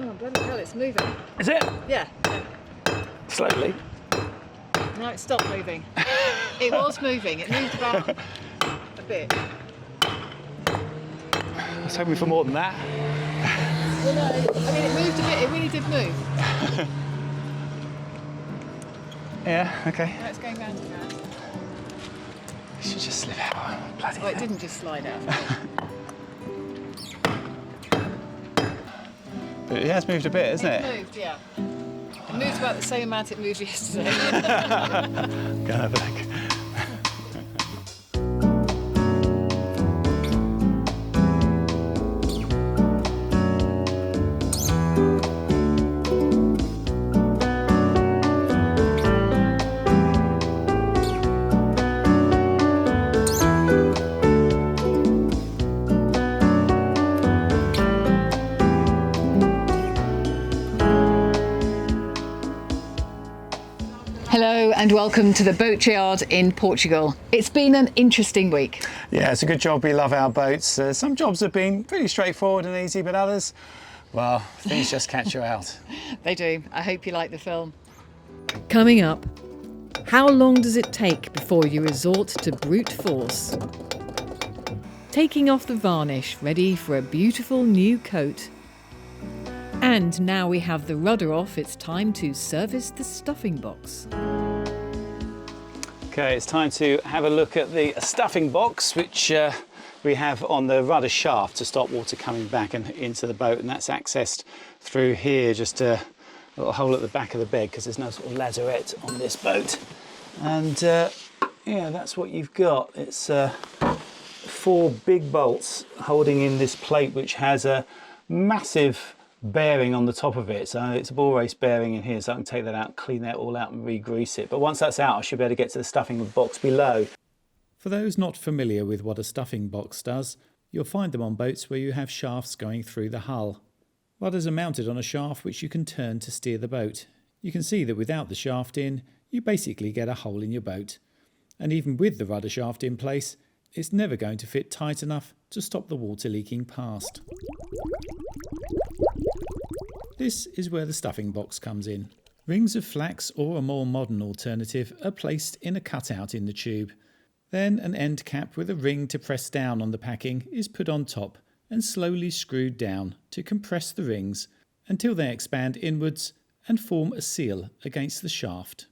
Oh, bloody hell, it's moving. Is it? Yeah. Slowly. No, it stopped moving. It was moving. It moved about a bit. I was hoping for more than that. Well, no, I mean, it moved a bit. It really did move. Yeah, okay. Now it's going round and round. We should just slip out. Bloody Well, it hell. didn't just slide out. But it has moved a bit, hasn't it? It moved, yeah. It moved about the same amount it moved yesterday. Go and have a look. Hello and welcome to the Boatyard in Portugal. It's been an interesting week. Yeah, it's a good job we love our boats. Some jobs have been pretty straightforward and easy, but others, well, things just catch you out. They do. I hope you like the film. Coming up, how long does it take before you resort to brute force? Taking off the varnish, ready for a beautiful new coat. And now we have the rudder off, it's time to service the stuffing box. Okay, it's time to have a look at the stuffing box, which we have on the rudder shaft to stop water coming back and into the boat, and that's accessed through here, just a little hole at the back of the bed because there's no sort of lazarette on this boat. And yeah, that's what you've got. It's 4 big bolts holding in this plate, which has a massive bearing on the top of it. So it's a ball race bearing in here, so I can take that out, clean that all out and re-grease it. But once that's out, I should be able to get to the stuffing box below. For those not familiar with what a stuffing box does, you'll find them on boats where you have shafts going through the hull. Rudders are mounted on a shaft which you can turn to steer the boat. You can see that without the shaft in, you basically get a hole in your boat. And even with the rudder shaft in place, it's never going to fit tight enough to stop the water leaking past. This is where the stuffing box comes in. Rings of flax or a more modern alternative are placed in a cutout in the tube. Then an end cap with a ring to press down on the packing is put on top and slowly screwed down to compress the rings until they expand inwards and form a seal against the shaft.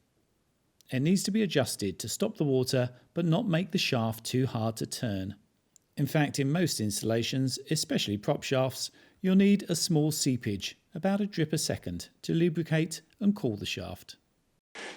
It needs to be adjusted to stop the water but not make the shaft too hard to turn. In fact, in most installations, especially prop shafts, you'll need a small seepage, about a drip a second, to lubricate and cool the shaft.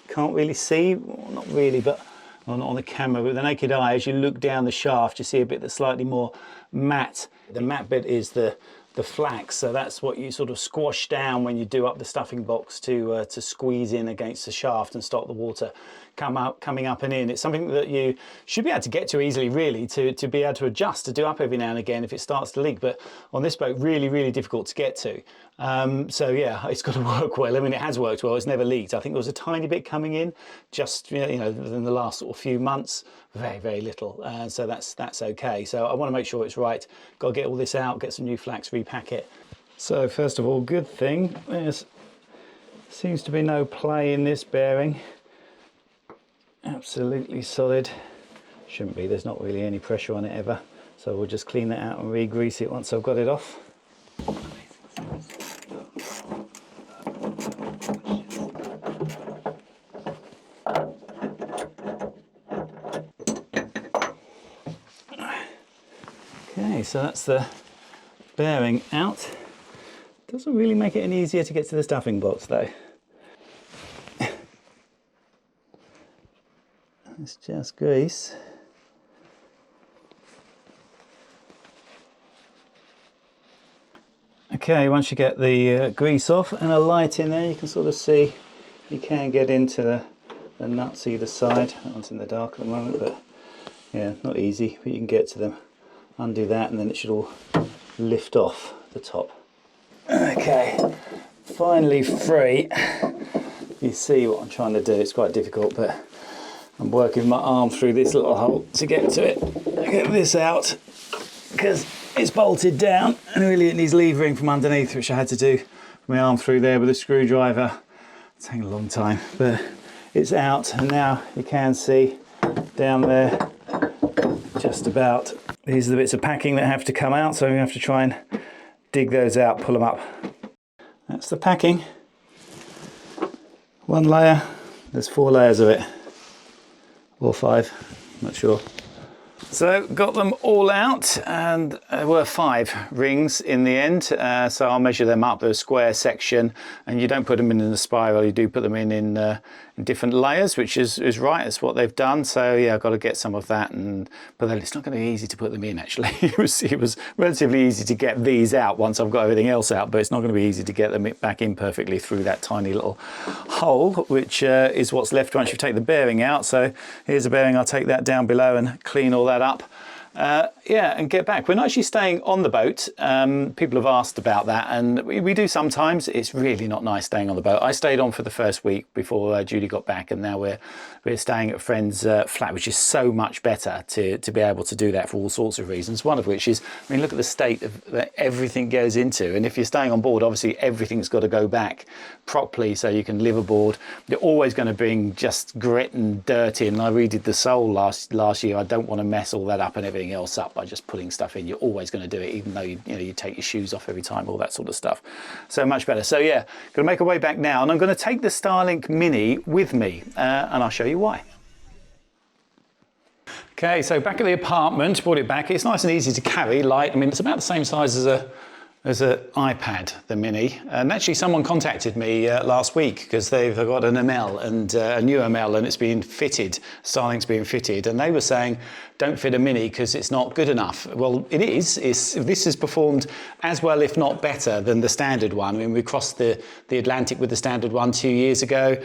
Can't really see, well, not really, but not on the camera, but with the naked eye, as you look down the shaft, you see a bit that's slightly more matte. The matte bit is the flax, so that's what you sort of squash down when you do up the stuffing box to squeeze in against the shaft and stop the water coming up and in. It's something that you should be able to get to easily, really, to be able to adjust, to do up every now and again if it starts to leak, but on this boat, really difficult to get to. So yeah, it's got to work well. I mean, it has worked well, it's never leaked. I think there was a tiny bit coming in, just within the last sort of few months, very little, so that's okay. So I want to make sure it's right. Got to get all this out, get some new flax, repack it. So first of all, good thing, there seems to be no play in this bearing. Absolutely solid. Shouldn't be, there's not really any pressure on it ever. So we'll just clean that out and re-grease it once I've got it off. Okay, so that's the bearing out. Doesn't really make it any easier to get to the stuffing box though. It's just grease. Okay, once you get the grease off and a light in there, you can sort of see you can get into the nuts either side. That one's in the dark at the moment, but yeah, not easy, but you can get to them. Undo that and then it should all lift off the top. Okay, finally free. You see what I'm trying to do, it's quite difficult, but I'm working my arm through this little hole to get to it. Get this out because it's bolted down and really it needs levering from underneath, which I had to do my arm through there with a screwdriver. It's taking a long time, but it's out, and now you can see down there just about. These are the bits of packing that have to come out, so we have to try and dig those out, pull them up. That's the packing. One layer, there's 4 layers of it, or 5, not sure. So got them all out, and there were 5 rings in the end, so I'll measure them up. There's a square section, and you don't put them in the spiral, you do put them in different layers, which is right. That's what they've done. So yeah, I've got to get some of that, but then it's not going to be easy to put them in actually. it was relatively easy to get these out once I've got everything else out, but it's not going to be easy to get them back in perfectly through that tiny little hole, which is what's left once you take the bearing out. So here's a bearing, I'll take that down below and clean all that up. Yeah, and get back. We're not actually staying on the boat. People have asked about that, and we do sometimes. It's really not nice staying on the boat. I stayed on for the first week before Judy got back, and now we're staying at a friend's flat, which is so much better to be able to do that for all sorts of reasons. One of which is, I mean, look at the state that everything goes into, and if you're staying on board, obviously everything's got to go back properly so you can live aboard. You're always going to bring just grit and dirt in. I redid the sole last year. I don't want to mess all that up and everything else up by just putting stuff in. You're always going to do it, even though you take your shoes off every time, all that sort of stuff. So much better. So yeah, going to make our way back now, and I'm going to take the Starlink Mini with me, and I'll show you why. Okay, so back at the apartment, brought it back. It's nice and easy to carry, light. I mean, it's about the same size as an iPad, the Mini. And actually someone contacted me last week because they've got an ML, and a new ML, and it's been fitted, Starlink's been fitted, and they were saying don't fit a Mini because it's not good enough. Well, it is. This has performed as well, if not better, than the standard one. I mean, we crossed the Atlantic with the standard one 2 years ago,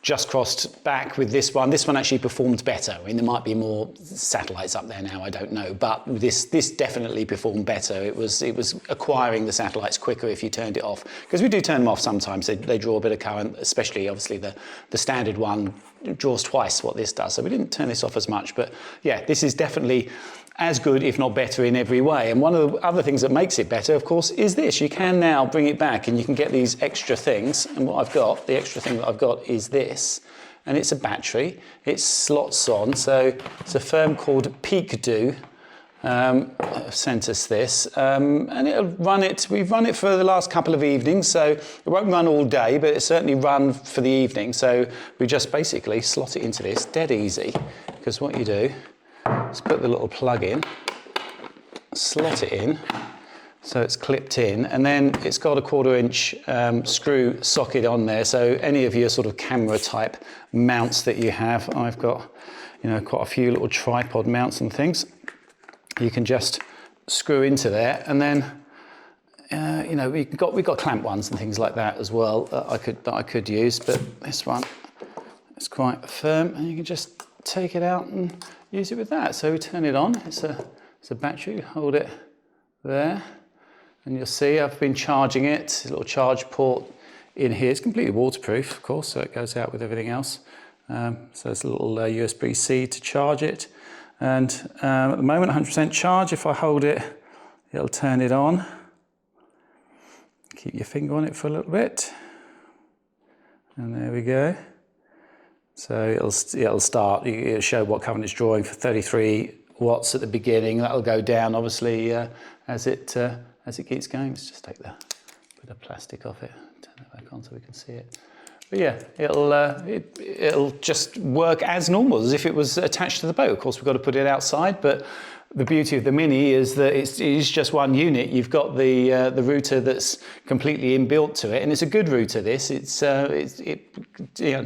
just crossed back with this one. This one actually performed better. I mean, there might be more satellites up there now, I don't know, but this definitely performed better. It was acquiring the satellites quicker if you turned it off, because we do turn them off sometimes. They draw a bit of current, especially obviously the standard one draws twice what this does, so we didn't turn this off as much. But yeah, this is definitely as good, if not better, in every way. And one of the other things that makes it better, of course, is this. You can now bring it back and you can get these extra things. And what I've got, the extra thing that I've got is this. And it's a battery. It slots on. So it's a firm called Peakdo. Sent us this, and it'll run it. We've run it for the last couple of evenings, so it won't run all day, but it's certainly run for the evening. So we just basically slot it into this, dead easy, because what you do is put the little plug in, slot it in, so it's clipped in, and then it's got a 1/4 inch screw socket on there. So any of your sort of camera type mounts that you have, I've got, quite a few little tripod mounts and things. You can just screw into there, and then we've got clamp ones and things like that as well that I could use, but this one is quite firm, and you can just take it out and use it with that. So we turn it on. It's a battery. Hold it there, and you'll see I've been charging it. A little charge port in here. It's completely waterproof, of course, so it goes out with everything else. So there's a little USB-C to charge it. And at the moment, 100% charge. If I hold it, it'll turn it on. Keep your finger on it for a little bit. And there we go. So it'll start, it'll show what current it's drawing for 33 watts at the beginning. That'll go down, obviously, as it keeps going. Let's just take the bit of plastic off it, turn it back on so we can see it. But yeah, it'll just work as normal, as if it was attached to the boat. Of course, we've got to put it outside, but the beauty of the Mini is that it is just one unit. You've got the router that's completely inbuilt to it, and it's a good router. This it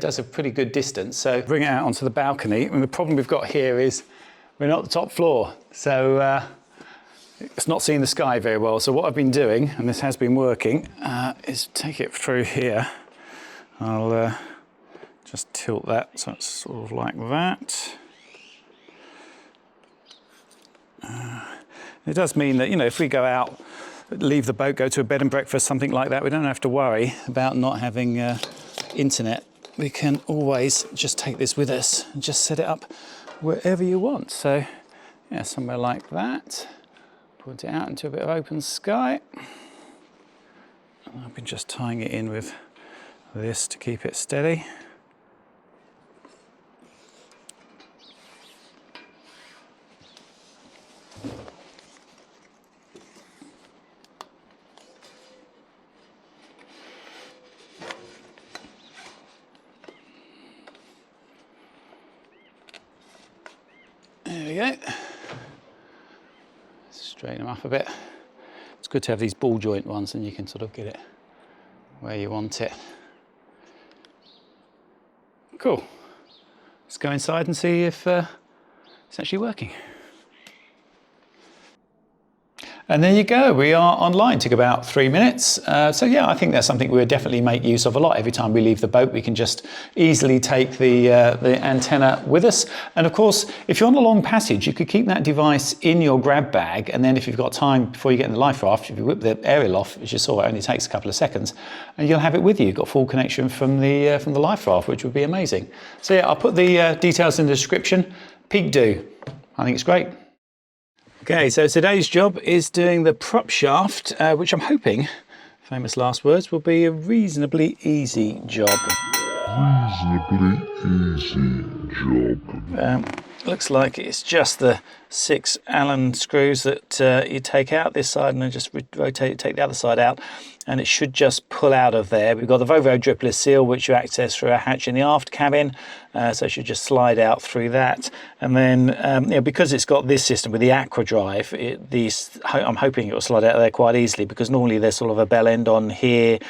does a pretty good distance. So bring it out onto the balcony. And the problem we've got here is we're not the top floor, so it's not seeing the sky very well. So what I've been doing, and this has been working, is take it through here. I'll just tilt that so it's sort of like that. It does mean that, if we go out, leave the boat, go to a bed and breakfast, something like that, we don't have to worry about not having internet. We can always just take this with us and just set it up wherever you want. So, yeah, somewhere like that. Put it out into a bit of open sky. I've been just tying it in with this to keep it steady. There we go. Straighten them up a bit. It's good to have these ball joint ones, and you can sort of get it where you want it. Cool. Let's go inside and see if it's actually working. And there you go, we are online. Took about 3 minutes. So yeah, I think that's something we'll definitely make use of a lot. Every time we leave the boat, we can just easily take the antenna with us. And of course, if you're on a long passage, you could keep that device in your grab bag. And then if you've got time before you get in the life raft, if you whip the aerial off, as you saw, it only takes a couple of seconds, and you'll have it with you. You've got full connection from the life raft, which would be amazing. So yeah, I'll put the details in the description. Peakdo, I think it's great. Okay, so today's job is doing the prop shaft, which I'm hoping, famous last words, will be a reasonably easy job. Looks like it's just the 6 Allen screws that you take out this side and then just rotate it, take the other side out, and it should just pull out of there. We've got the Volvo dripless seal, which you access through a hatch in the aft cabin, so it should just slide out through that. And then, you know, because it's got this system with the Aqua Drive, I'm hoping it will slide out of there quite easily, because normally there's sort of a bell end on here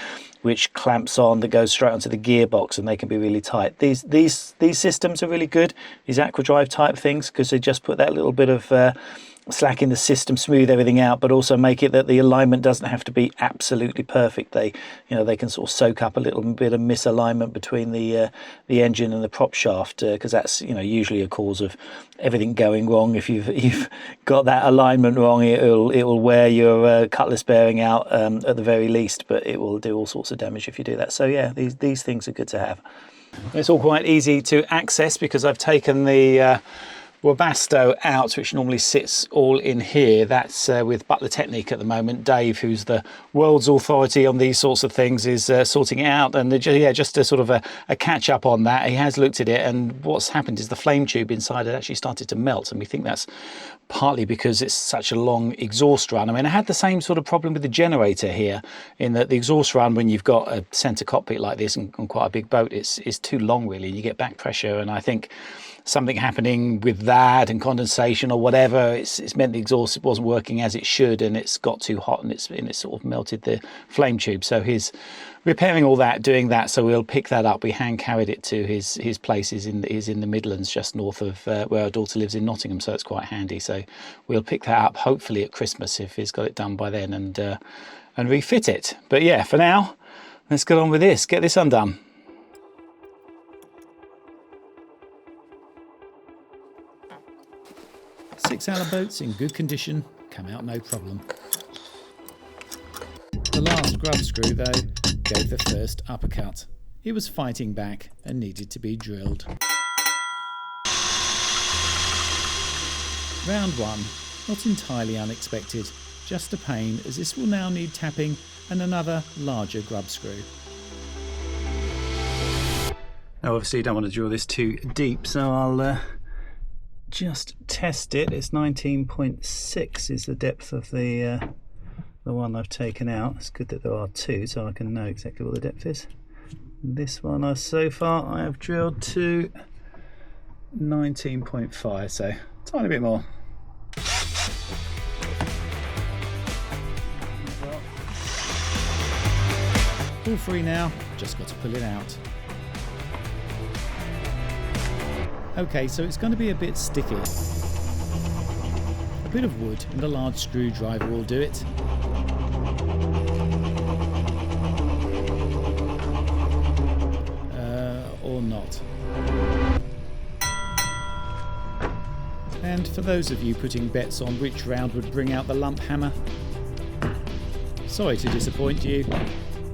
which clamps on, that goes straight onto the gearbox, and they can be really tight. These systems are really good, these Aqua Drive type things, because they just put that little bit of slack in the system, smooth everything out, but also make it that the alignment doesn't have to be absolutely perfect. They can sort of soak up a little bit of misalignment between the engine and the prop shaft, because that's usually a cause of everything going wrong. If you've got that alignment wrong, it will wear your cutlass bearing out at the very least, but it will do all sorts of damage if you do that. So yeah, these things are good to have. It's all quite easy to access because I've taken the Webasto out, which normally sits all in here. That's with Butler Technique at the moment. Dave, who's the world's authority on these sorts of things, is sorting it out. And just a sort of a catch up on that. He has looked at it, and what's happened is the flame tube inside had actually started to melt, and we think that's partly because it's such a long exhaust run. I mean, I had the same sort of problem with the generator here, in that the exhaust run, when you've got a centre cockpit like this and quite a big boat, is too long really. You get back pressure, and I think something happening with that and condensation or whatever, it's meant the exhaust wasn't working as it should, and it's got too hot, and it's sort of melted the flame tube. So he's repairing all that, doing that. So we'll pick that up. We hand carried it to his place is in the Midlands, just north of where our daughter lives in Nottingham, so it's quite handy. So we'll pick that up hopefully at Christmas if he's got it done by then, and refit it. But yeah, for now, let's get on with this, get this undone. Six Allen boats in good condition come out no problem. The last grub screw, though, gave the first uppercut. It was fighting back and needed to be drilled. Round one, not entirely unexpected, just a pain, as this will now need tapping and another larger grub screw. Now obviously you don't want to drill this too deep, so I'll just test it. It's 19.6 is the depth of the one I've taken out. It's good that there are two, so I can know exactly what the depth is. This one so far I have drilled to 19.5, so a tiny bit more. All free now, just got to pull it out. Okay, so it's going to be a bit sticky. A bit of wood and a large screwdriver will do it. Or not. And for those of you putting bets on which round would bring out the lump hammer, sorry to disappoint you,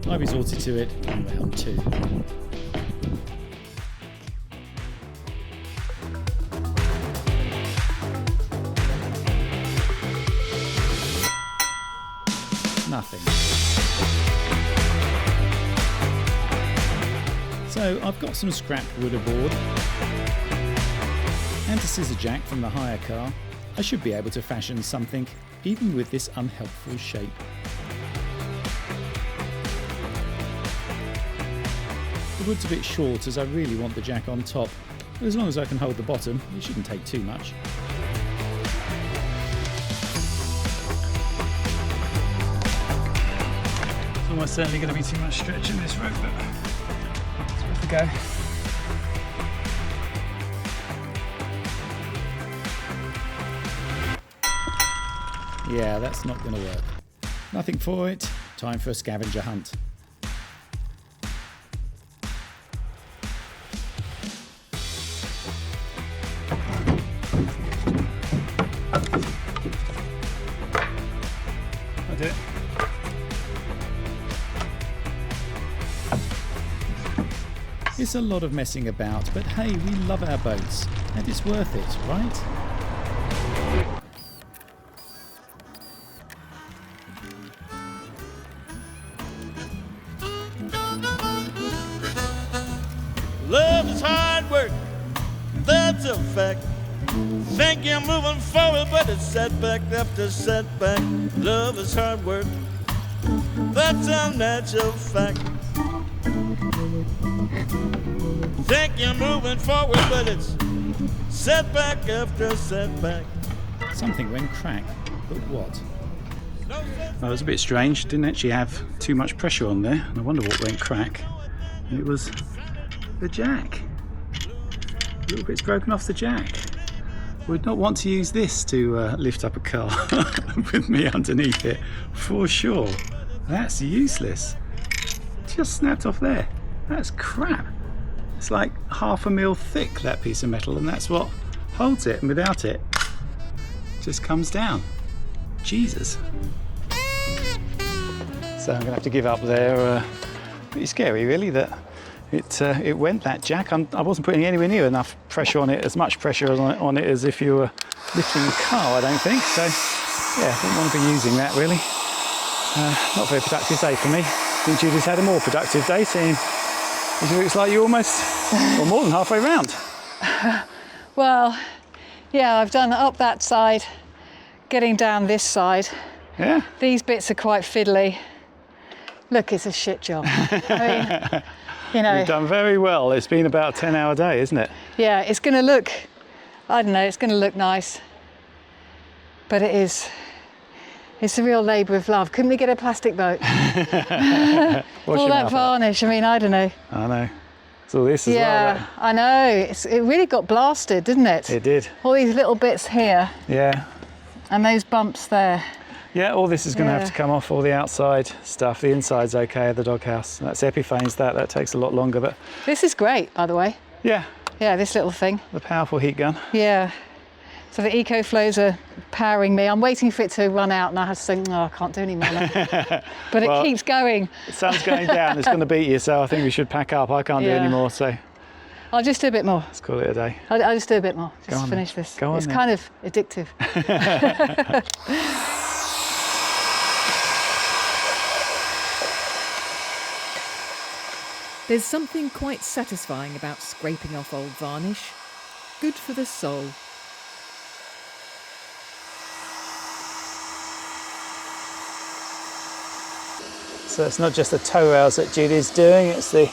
I resorted to it in round 2. Nothing. So I've got some scrap Rudder board and a scissor jack from the hire car. I should be able to fashion something even with this unhelpful shape. The wood's a bit short as I really want the jack on top, but as long as I can hold the bottom, it shouldn't take too much. It's almost certainly going to be too much stretch in this rope, but it's worth a go. Yeah, that's not going to work. Nothing for it. Time for a scavenger hunt. I'll do it. It's a lot of messing about, but hey, we love our boats, and it's worth it, right? Love is hard work, that's a fact. Think you're moving forward, but it's setback after setback. Love is hard work, that's a natural fact. Think you're moving forward, but it's setback after setback. Something went crack, but what? Well, it was a bit strange. Didn't actually have too much pressure on there, and I wonder what went crack. And it was the jack. A little bit's broken off the jack. Would not want to use this to lift up a car with me underneath it, for sure. That's useless. Just snapped off there. That's crap. It's like 1/2 mil thick, that piece of metal, and that's what holds it, and without it, it just comes down. Jesus. So I'm going to have to give up there. Pretty scary, really, that it went, that jack. I wasn't putting anywhere near enough pressure on it, as much pressure on it as if you were lifting a car, I don't think. So, yeah, I didn't want to be using that, really. Not a very productive day for me. I think Judy's had a more productive day, seeing it looks like you're almost, or more than halfway round. Well, yeah, I've done up that side, getting down this side. Yeah. These bits are quite fiddly. Look, it's a shit job. I mean, you know. You've done very well. It's been about a 10-hour day, isn't it? Yeah, it's going to look, I don't know, it's going to look nice. But it's a real labour of love. Couldn't we get a plastic boat? All that varnish, I mean, I don't know. I know. So this as well. Yeah, I know. It really got blasted, didn't it? It did. All these little bits here Yeah. and those bumps there. Yeah, all this is going to have to come off, all the outside stuff. The inside's okay of the doghouse. That's Epiphanes, that takes a lot longer, but This is great, by the way. yeah, Yeah, this little thing. the powerful heat gun. Yeah. So the EcoFlows are powering me. I'm waiting for it to run out and I have to think, no, I can't do any more now. But Well, it keeps going. The sun's going down, it's going to beat you, so I think we should pack up. I can't do Yeah. any more, so I'll just do a bit more. let's call it a day. I'll just do a bit more. Go Just on finish then. this. Go on It's then. kind of addictive. There's something quite satisfying about scraping off old varnish. Good for the soul. So it's not just the toe rails that Judy's doing, it's the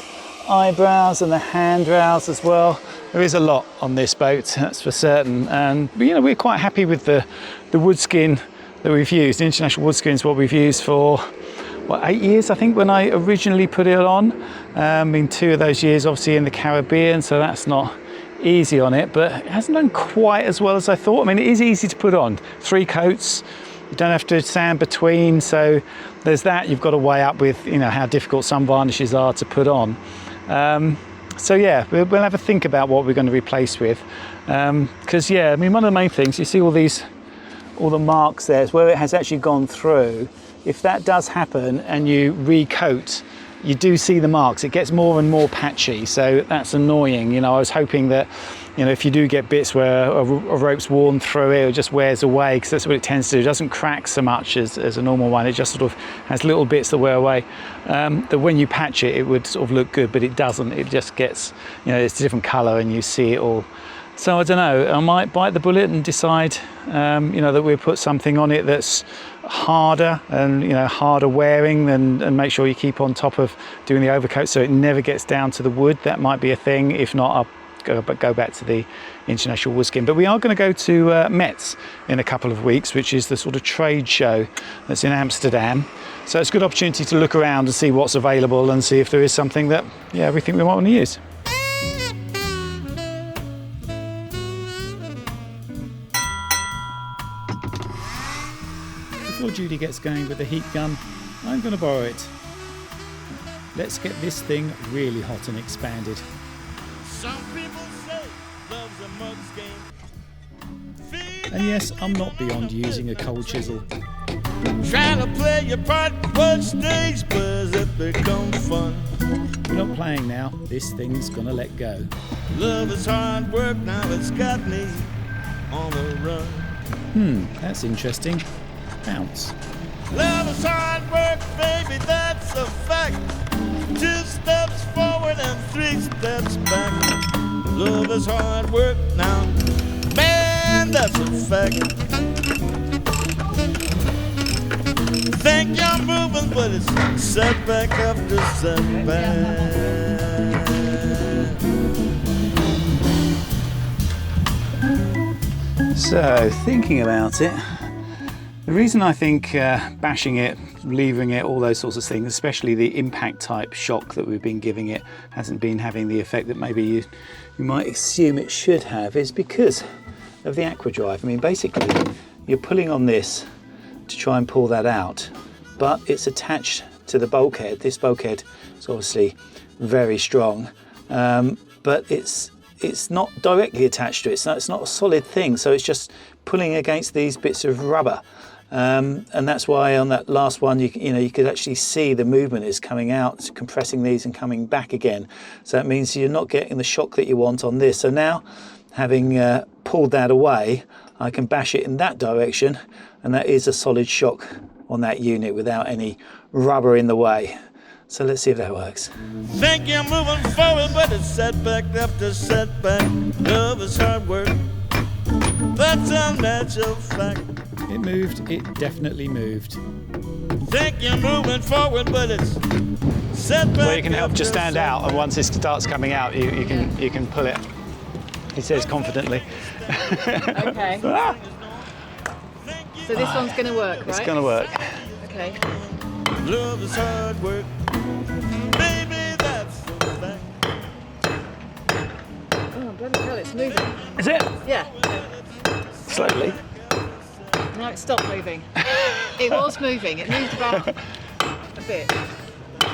eyebrows and the handrails as well. There is a lot on this boat, that's for certain. And you know, we're quite happy with the wood skin that we've used. The international wood skin is what we've used for, what, 8 years, I think, when I originally put it on. In 2 of those years, obviously, in the Caribbean, so that's not easy on it, but it hasn't done quite as well as I thought. I mean, it is easy to put on. 3 coats, you don't have to sand between, so there's that. You've got to weigh up with, you know, how difficult some varnishes are to put on. So yeah, we'll have a think about what we're going to replace with. Because yeah, I mean, one of the main things, you see all the marks there, is where it has actually gone through. If that does happen and you recoat you do see the marks. It gets more and more patchy, so that's annoying. You know, I was hoping that, you know, if you do get bits where a rope's worn through it, it just wears away, because that's what it tends to do. It doesn't crack so much as a normal one. It just sort of has little bits that wear away. That when you patch it, it would sort of look good, but it doesn't. It just gets, you know, it's a different colour and you see it all. So I don't know, I might bite the bullet and decide, you know, that we'll put something on it that's harder and, you know, harder wearing, and make sure you keep on top of doing the overcoat so it never gets down to the wood. That might be a thing. If not, I'll go back to the International Wood Skin. But we are going to go to Metz in a couple of weeks, which is the sort of trade show that's in Amsterdam. So it's a good opportunity to look around and see what's available and see if there is something that, yeah, we think we might want to use. Before Judy gets going with the heat gun, I'm going to borrow it. Let's get this thing really hot and expanded. Some people say love's a mug's game. And yes, I'm not beyond using a cold chisel. Trying to play your part, what stage does it become fun? We're not playing now, this thing's gonna let go. Love is hard work, now it's got me on the run. That's interesting. Bounce. Love is hard work, baby, that's a fact. 2 steps forward and 3 steps back. Love is hard work now, man, that's a fact. Think you're moving, but it's setback after setback. So, thinking about it, the reason I think bashing it, leaving it, all those sorts of things, especially the impact type shock that we've been giving it, hasn't been having the effect that maybe you might assume it should have, is because of the aqua drive. I mean, basically, you're pulling on this to try and pull that out, but it's attached to the bulkhead. This bulkhead is obviously very strong, but it's not directly attached to it. So it's not a solid thing, so it's just pulling against these bits of rubber. And that's why on that last one, you could actually see the movement is coming out, compressing these and coming back again. So that means you're not getting the shock that you want on this. So now, having pulled that away, I can bash it in that direction, and that is a solid shock on that unit without any rubber in the way. So let's see if that works. Think you're moving forward, but it's setback after setback. Love is hard work, that's a natural fact. It moved, it definitely moved. Think you're moving forward, but it's setback. Well, you can help after just stand out, and setback. once it starts coming out, you can pull it. He says confidently. Okay. So this one's going to work, right? It's going to work. Okay. Love is hard work, baby, that's a fact. Oh, bloody hell, it's moving. Is it? Yeah. Slowly. Now it stopped moving. It was moving. It moved about a bit.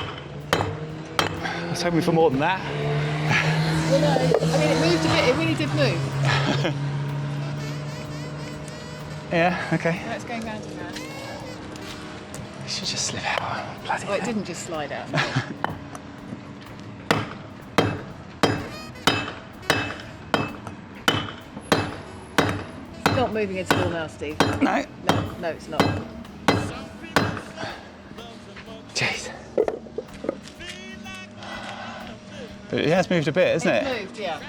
I was hoping for more than that. Well, no, I mean, it moved a bit. It really did move. Yeah, okay. Now it's going round and round. It should just slip out. Bloody Oh, it hell. didn't just slide out. It's not moving at all now, Steve. No. No, it's not. Jeez. But it has moved a bit, hasn't it? Moved, yeah.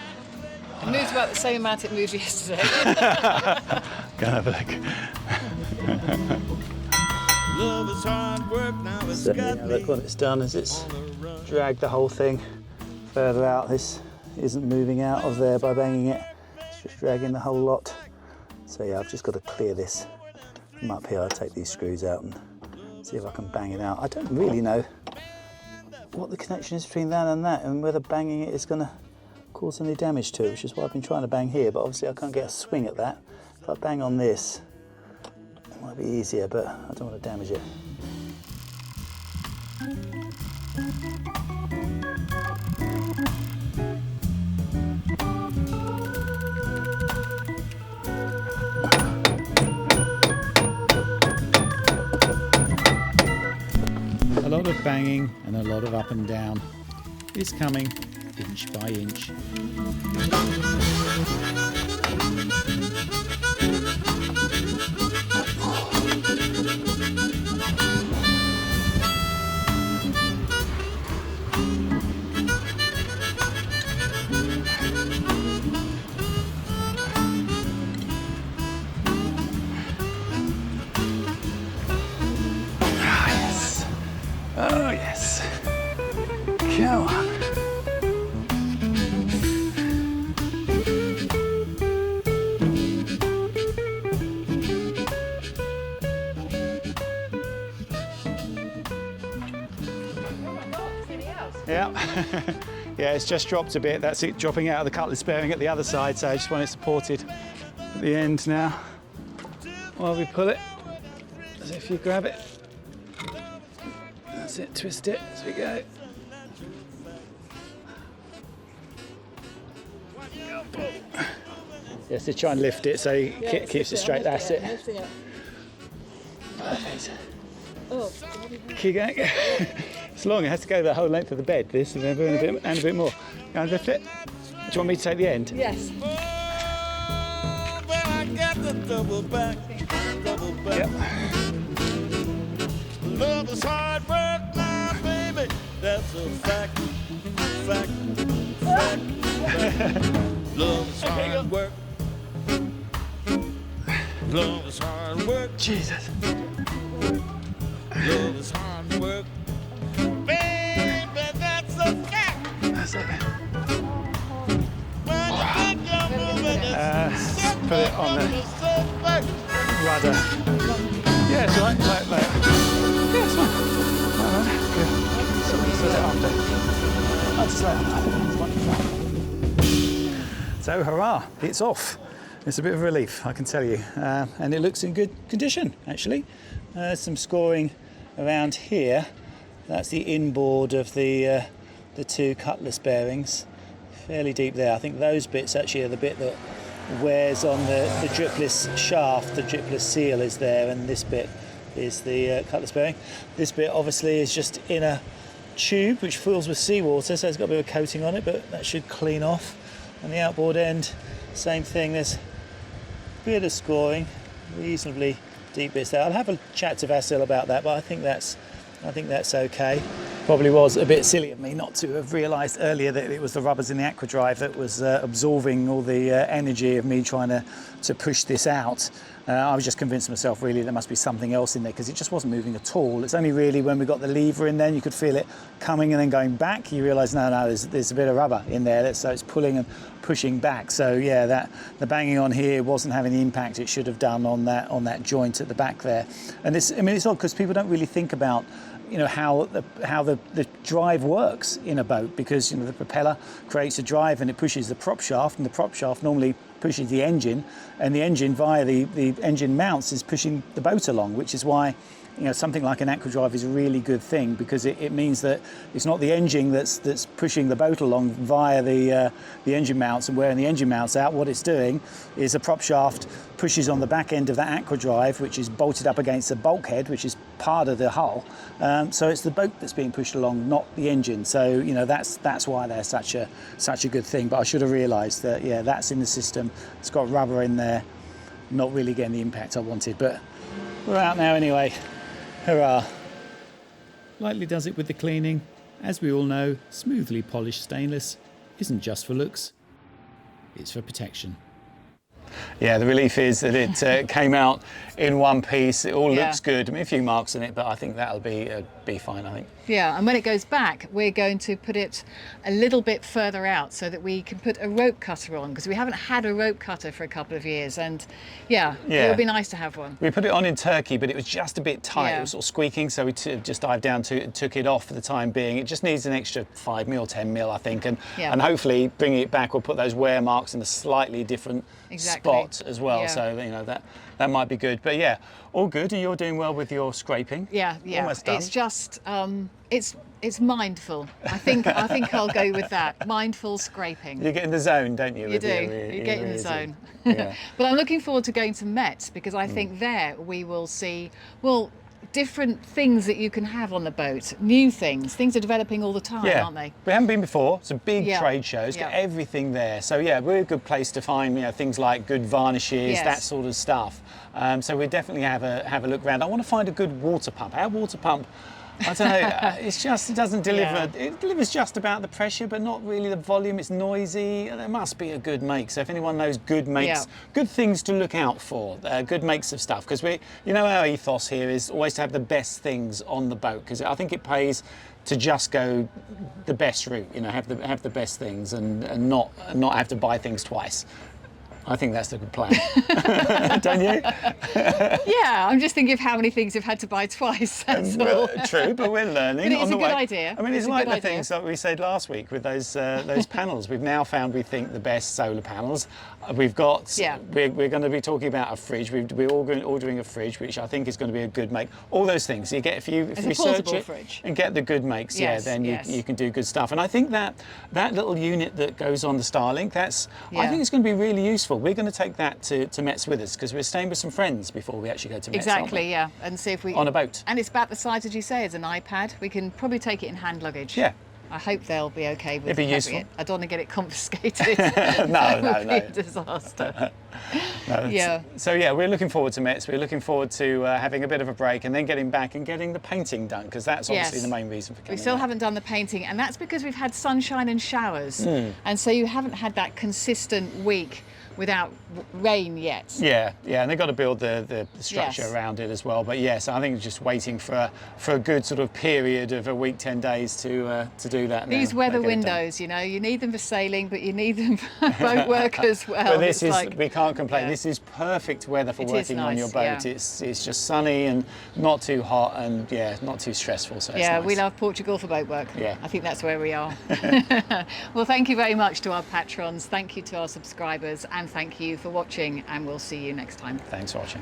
It moved about the same amount it moved yesterday. Go and have a look. Love is hard work, now it's So, got yeah, me look what it's done is it's on the run. dragged the whole thing further out. This isn't moving out of there by banging it. It's just dragging the whole lot. So yeah, I've just got to clear this from up here. I'll take these screws out and see if I can bang it out. I don't really know what the connection is between that and whether banging it is going to cause any damage to it, which is why I've been trying to bang here, but obviously I can't get a swing at that. If I bang on this, it might be easier, but I don't want to damage it. A lot lot of banging and a lot of up and down. It's coming inch by inch. Oh yes. Come on. Yeah. Yeah, it's just dropped a bit. That's it dropping out of the cutlass bearing at the other side, so I just want it supported at the end now. While we pull it, as if you grab it. That's it, twist it as we go. Yes, to try and lift it so it keeps it straight. That's it. Perfect. Keep going. It's long, it has to go the whole length of the bed, this, and then a bit more. Go and lift it. Do you want me to take the end? Yes. Oh, but I got the double back. Yep. Love is hard work, my baby. That's a fact. Love is hard work. Love is hard work. Jesus. Love is hard work. Baby, that's a fact. That's it. When you think you're moving, it's Put it on the rudder. Yeah, it's all right. Like. Yeah, it's fine. All right. Good. Sort it after. I'll just lay it on. So, hurrah, it's off. It's a bit of a relief, I can tell you. And it looks in good condition, actually. Some scoring around here. That's the inboard of the two cutlass bearings. Fairly deep there. I think those bits actually are the bit that wears on the dripless shaft. The dripless seal is there, and this bit is the cutlass bearing. This bit obviously is just in a tube which fills with seawater, so it's got a bit of a coating on it, but that should clean off. And the outboard end, same thing. There's a bit of scoring, reasonably deep bits there. I'll have a chat to Vasil about that, but I think that's okay. Probably was a bit silly of me not to have realised earlier that it was the rubbers in the aqua drive that was absorbing all the energy of me trying to push this out. I was just convincing myself really there must be something else in there because it just wasn't moving at all. It's only really when we got the lever in there, you could feel it coming and then going back. You realise no, there's a bit of rubber in there, so it's pulling and pushing back. So yeah, the banging on here wasn't having the impact it should have done on that joint at the back there. And it's odd because people don't really think about how the drive works in a boat, because the propeller creates a drive and it pushes the prop shaft, and the prop shaft normally pushes the engine, and the engine via the engine mounts is pushing the boat along, which is why something like an aqua drive is a really good thing, because it means that it's not the engine that's pushing the boat along via the engine mounts and wearing the engine mounts out. What it's doing is a prop shaft pushes on the back end of that aqua drive, which is bolted up against the bulkhead, which is part of the hull. So it's the boat that's being pushed along, not the engine. So that's why they're such a good thing. But I should have realised that that's in the system. It's got rubber in there, not really getting the impact I wanted. But we're out now anyway. Hurrah. Lightly does it with the cleaning. As we all know, smoothly polished stainless isn't just for looks, it's for protection. Yeah, the relief is that it came out in one piece. It all looks good. I mean, a few marks in it, but I think that'll be fine, I think. Yeah, and when it goes back, we're going to put it a little bit further out so that we can put a rope cutter on, because we haven't had a rope cutter for a couple of years, and it would be nice to have one. We put it on in Turkey, but it was just a bit tight. It was sort of squeaking, so we just dived down to it and took it off for the time being. It just needs an extra 5 mil, 10 mil, I think, and hopefully bringing it back will put those wear marks in a slightly different spot as well. So that might be good. But yeah, all good, and you're doing well with your scraping. Yeah. Almost done. It's just it's mindful. I think I'll go with that. Mindful scraping. You get in the zone, don't you? You do. You get in the zone. Yeah. But I'm looking forward to going to Met, because I think there we will see. Well, different things that you can have on the boat, new things. Things are developing all the time, aren't they? We haven't been before. It's a big Yeah. trade show. It's got Yeah. everything there. So yeah, we're a good place to find, you know, things like good varnishes, Yes. that sort of stuff. So we definitely have a look around. I want to find a good water pump. Our water pump, I don't know, it doesn't deliver, it delivers just about the pressure, but not really the volume. It's noisy. There must be a good make. So if anyone knows good makes, good things to look out for, good makes of stuff, because you know, our ethos here is always to have the best things on the boat, because I think it pays to just go the best route, you know, have the best things and not have to buy things twice. I think that's a good plan. Don't you? Yeah, I'm just thinking of how many things you've had to buy twice. That's all. True, but we're learning. But it is on the a good way. idea. I mean, it's It's a like good the idea. things that we said last week with those panels. We've now found, we think, the best solar panels. We've got. Yeah. We're going to be talking about a fridge. We're ordering a fridge, which I think is going to be a good make. All those things. You get if you a research portable it fridge. and get the good makes, Yes, then yes. you can do good stuff. And I think that little unit that goes on the Starlink, I Yeah. think it's going to be really useful. We're going to take that to Metz with us, because we're staying with some friends before we actually go to Metz. aren't we? Exactly, yeah. And see if we... On a boat. And it's about the size, as you say, as an iPad. We can probably take it in hand luggage. Yeah. I hope they'll be okay with It'd be having useful. it. I don't want to get it confiscated. No, That no, would no. be a disaster. No, Yeah. So yeah, we're looking forward to Metz. We're looking forward to having a bit of a break and then getting back and getting the painting done, because that's obviously Yes. the main reason for coming. We still here. haven't done the painting, and that's because we've had sunshine and showers. Hmm. And so you haven't had that consistent week without rain yet. Yeah, and they've got to build the structure Yes. around it as well. But yes, I think just waiting for a good sort of period of a week, 10 days to do that. These now. weather Get it done. windows, you know, you need them for sailing, but you need them for boat work as well. But this It's is, like- we can't complain. yeah. This is perfect weather for It is working on nice, your boat. yeah. It's just sunny and not too hot and not too stressful. So it's Yeah, nice. we love Portugal for boat work. Yeah. I think that's where we are. Well, thank you very much to our patrons. Thank you to our subscribers, and thank you for watching, and we'll see you next time. Thanks for watching.